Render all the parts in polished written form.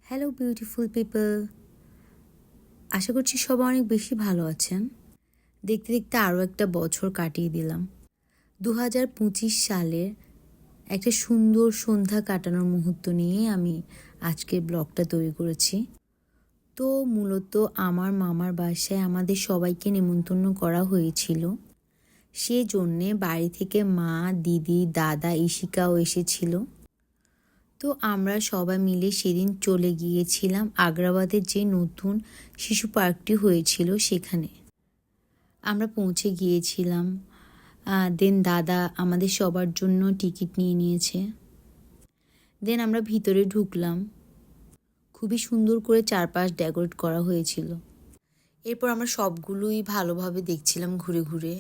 Hello beautiful people, আশা করছি সবাই অনেক বেশি ভালো আছেন। দেখতে দেখতে আরও একটা বছর কাটিয়ে দিলাম। 2025 সালের একটা সুন্দর সন্ধ্যা কাটানোর মুহূর্ত নিয়ে আমি আজকের ব্লগটা তৈরি করেছি। তো মূলত আমার মামার বাসায় আমাদের সবাইকে নেমন্তন্ন করা হয়েছিল। সেজন্যে বাড়ি থেকে মা, দিদি, দাদা, ইশিকাও এসেছিল। তো আমরা সবাই মিলে সেদিন চলে গিয়েছিলাম আগ্রাবাদের যে নতুন শিশু পার্কটি হয়েছিল সেখানে। আমরা পৌঁছে গিয়েছিলাম। দেন দাদা আমাদের সবার জন্য টিকিট নিয়ে নিয়েছে। দেন আমরা ভিতরে ঢুকলাম। খুবই সুন্দর করে চারপাশ ডেকোরেট করা হয়েছিল। এরপর আমরা সবগুলোই ভালোভাবে দেখছিলাম ঘুরে ঘুরে।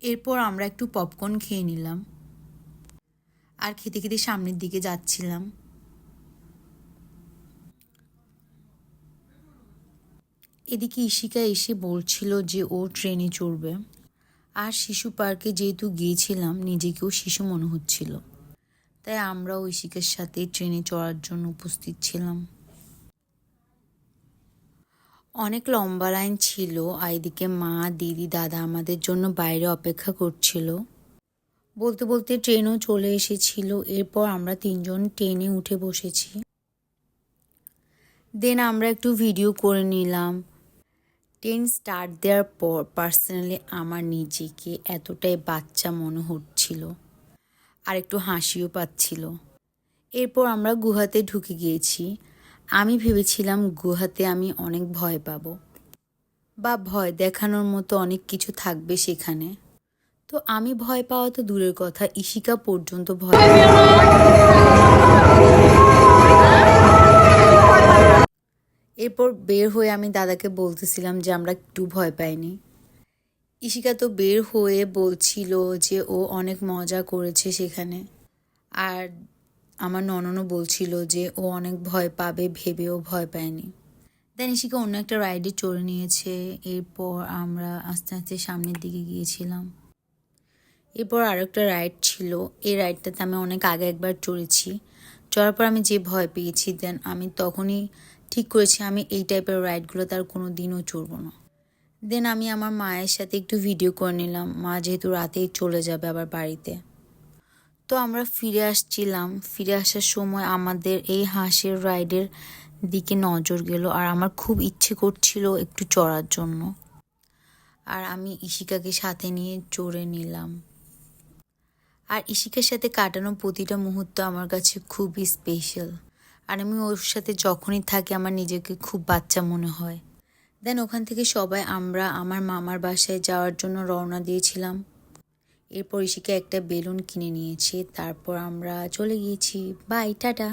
এরপর আমরা একটু পপকর্ন খেয়ে নিলাম আর খেতে খেতে সামনের দিকে যাচ্ছিলাম। এদিকে ইশিকা এসে বলছিল যে ও ট্রেনে চড়বে। আর শিশু পার্কে যেহেতু গিয়েছিলাম নিজেকেও শিশু মনে হচ্ছিল, তাই আমরাও ইশিকার সাথে ট্রেনে চড়ার জন্য উপস্থিত ছিলাম। অনেক লম্বা লাইন ছিল আর এদিকে মা, দিদি, দাদা আমাদের জন্য বাইরে অপেক্ষা করছিল। বলতে বলতে ট্রেনও চলে এসেছিল। এরপর আমরা তিনজন ট্রেনে উঠে বসেছি। দেন আমরা একটু ভিডিও করে নিলাম। ট্রেন স্টার্ট দেওয়ার পর পার্সোনালি আমার নিজেকে এতটাই বাচ্চা মনে হচ্ছিল আর একটু হাসিও পাচ্ছিল। এরপর আমরা গুহাতে ঢুকে গিয়েছি। আমি ভেবেছিলাম গুহাতে আমি অনেক ভয় পাবো বা ভয় দেখানোর মতো অনেক কিছু থাকবে সেখানে। তো আমি ভয় পাওয়া তো দূরের কথা, ইশিকা পর্যন্ত ভয় এরপর বের হয়ে আমি দাদাকে বলতেছিলাম যে আমরা একটু ভয় পাইনি। ইশিকা তো বের হয়ে বলছিল যে ও অনেক মজা করেছে সেখানে। আর আমার নননও বলছিল যে ও অনেক ভয় পাবে ভেবেও ভয় পায়নি। দেন ইশিকা অন্য একটা রাইডে চড়ে নিয়েছে। এরপর আমরা আস্তে আস্তে সামনের দিকে গিয়েছিলাম। এরপর আরও একটা রাইড ছিল। এই রাইডটাতে আমি অনেক আগে একবার চড়েছি। চড়ার পর আমি যে ভয় পেয়েছি, দেন আমি তখনই ঠিক করেছি আমি এই টাইপের রাইডগুলো তার কোনো দিনও চড়বো না। দেন আমি আমার মায়ের সাথে একটু ভিডিও করে নিলাম। মা যেহেতু রাতেই চলে যাবে আবার বাড়িতে। তো আমরা ফিরে আসছিলাম। ফিরে আসার সময় আমাদের এই হাঁসের রাইডের দিকে নজর গেল আর আমার খুব ইচ্ছে করছিল একটু চড়ার জন্য। আর আমি ইশিকাকে সাথে নিয়ে চড়ে নিলাম। আর ইশিকার সাথে কাটানো প্রতিটা মুহূর্ত আমার কাছে খুবই স্পেশাল। আর আমি ওর সাথে যখনই থাকি আমার নিজেকে খুব বাচ্চা মনে হয়। দেন ওখান থেকে সবাই আমরা আমার মামার বাসায় যাওয়ার জন্য রওনা দিয়েছিলাম। এরপর ইশিকা একটা বেলুন কিনে নিয়েছে। তারপর আমরা চলে গিয়েছি। Bye, tata.